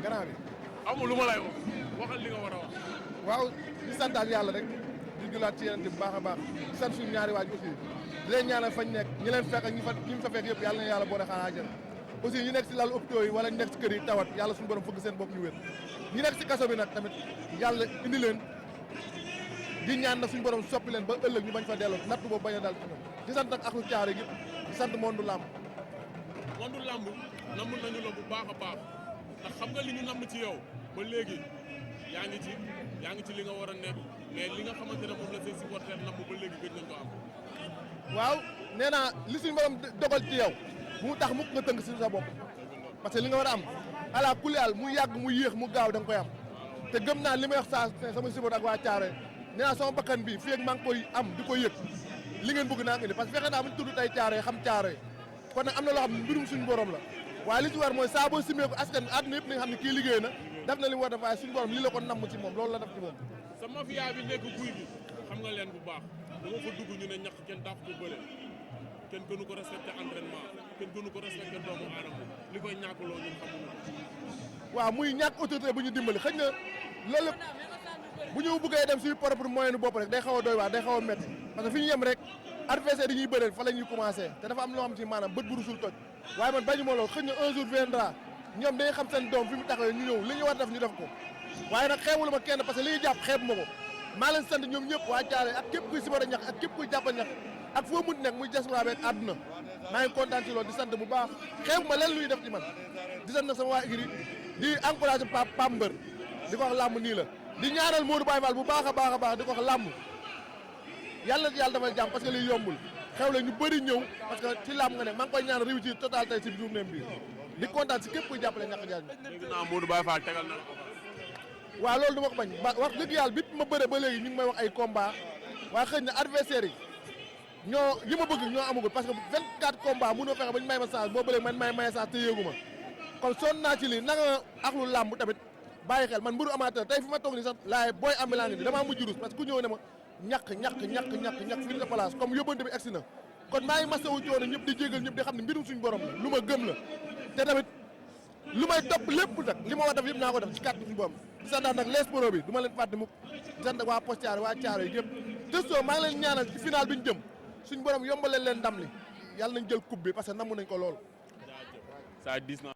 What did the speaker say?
grand bi. amul lu ma lay wax waxal li nga war a wax. waaw di santaat yàlla rek di julaat ci yeneen bu baax a baax di sant suñu ñaari waaj aussi di leen ñaanal fañ nekk ñi leen fekk ak ñi fa fekk yëpp yàlla na yàlla boole xanaa jël aussi ñi nekk si lal hôpitaux yi wala ñu nekk si kër yi tawat yàlla suñu borom fëgg seen bopp ñu wér ñi nekk si kaso bi nag tamit yàlla indi leen di ñaan nag suñu borom soppi leen ba ëllëg ñu bañ fa delloo natt boobu bañ a dal ci ñoom di sant nag ak lu caare gi di sant monde lamb namm nañu la bu baax a baax ndax xam nga li ñu namm ci yow ba léegi yaa ngi ci li nga war a nekk mais li nga xamante ne moom la say supporter namm ba léegi gëj nañ ko am. waaw nee naa li suñu borom dogal ci yow bu mu tax mukk nga tënk si sa bopp parce que li nga war a am ala kulli al mu yàgg mu yéex mu gaaw da nga koy am te gëm naa li may wax saa sama supporter ak waa Thiaré nee naa sama bakkan bi fii ak maa ngi koy am di ko yëg li ngeen bëgg naa ko indi parce que fexe naa bu ñu tudd tey Thiaré xam Thiaré kon nag am na loo xam ne mbirum suñu borom la waaye li ci war mooy saa boo simee ko askan àdduna yëpp nañ xam ne kii liggéey na def na li mu war a def waaye suñu borom li la ko namm ci moom loolu la def ci moom. sa mafia bi nekk guy bi xam nga leen bu baax dama fa dugg ñu ne ñàkk kenn dàq ko bële kenn gënu ko respecté entraînement kenn gënu ko respecté doomu aadama li koy ñàkkloo ñun xamuñu ko. waaw muy ñàkk autorité bu ñu dimbali xëy na loolu bu ñu bëggee dem suñu propre moyen bopp rek day xaw a doy waar day xaw a métti parce que fi ñu yem rek adversaire yi ñuy bëreel fa la ñuy commencé te dafa am loo xam ci maanaam bët bu rusul toj waaye man bañu ma loolu xëy na un jour viendra ñoom dañuy xam seen doom fi mu taxawee ñu ñëw li ñu war def ñu def ko waaye nag xeebulu ma kenn parce que li ñu jàpp xeeb ma ko maa leen sant ñoom ñëpp waa Thiaré ak képp kuy sibara ñax ak képp kuy jàppal ñax ak foo mun nekk muy diaspora beeg àdduna maa ngi kontaan ci loolu di sant bu baax xeebu ma leen luy def ci man di sant nag sama waa igri di encouragé Pape Mbër di ko wax làmb nii la di ñaanal Modou Baye Fall bu baax a baax di ko wax làmb yàlla dafa jàmm parce que liy yombul xew la ñu bëri ñëw parce que ci làmb nga ne maa ngi koy ñaan réussir total tey ci journée bi di kontaan si képp kuy jàppale ñàkk jaaj bi. dégg naa Modou Baye Fall tegal na la ko. waaw loolu du ma ko bañ wax dëgg yàlla bit ma bëre ba léegi ñu ngi may wax ay combat waaye xëy na adversaire yi yi ma bëgg ñoo amagul parce que 24 combats mënoo fexe ba ñu may ma chance boo bëlee man may maye chance te yéegu ma kon sonn naa ci lii nanga ak lu làmb tamit bàyyi xel man mbëru amateur tey fi ma toog ni sax laay booy ambulant ni damaa mujj rus parce que ku ñëw ne ma ñàkk fii sa place comme yóbbante bi egsi na kon maa ngi masawu coono ñëpp di jégal ñëpp di xam ne mbirum suñu borom la lu ma gëm la te tamit lu may topp lépp nag li ma war def yëpp naa ko def ci kàttu suñu borom di sant nag les pro bi du ma leen fàtte mukk di sant waa Poste Thiaré waa Thiaré yi yëpp testoo maa ngi leen ñaanal ci final bi ñu jëm suñu borom yombaleen leen ndam li yàlla nañ jël coupe bi parce que namm nañ ko lool. ça 10 na